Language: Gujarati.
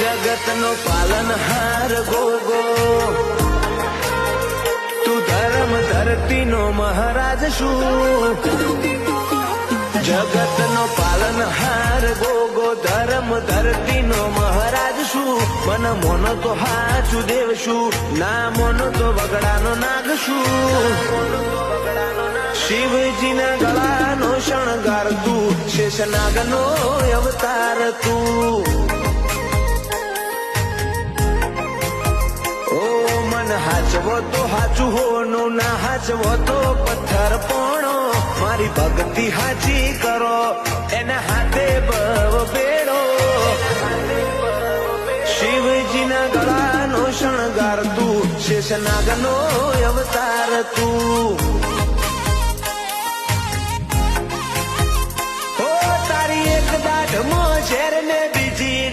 જગતનો પાલનહાર ગોગો, તું ધર્મ ધરતીનો મહારાજ શું? જગતનો પાલનહાર ગોગો, ધર્મ ધરતીનો મહારાજ શું? મન મોનો તો હાચું દેવ શું, ના મોનો તો વગડાનો નાગ શું? શિવજીના ગળાનો શણગાર તું, શેષનાગનો અવતાર તું. ઓ મન હાચવો તો હાચું હોનું, ના હાચવો તો પથ્થર પોણો. મારી ભક્તિ હાચી કરો, એના હાથે બવ બેડો. શિવજીના ગળાનો શણગાર તું, શેષનાગનો અવતાર તું. તારી એક દાઢમાં ઝેર ને બીજી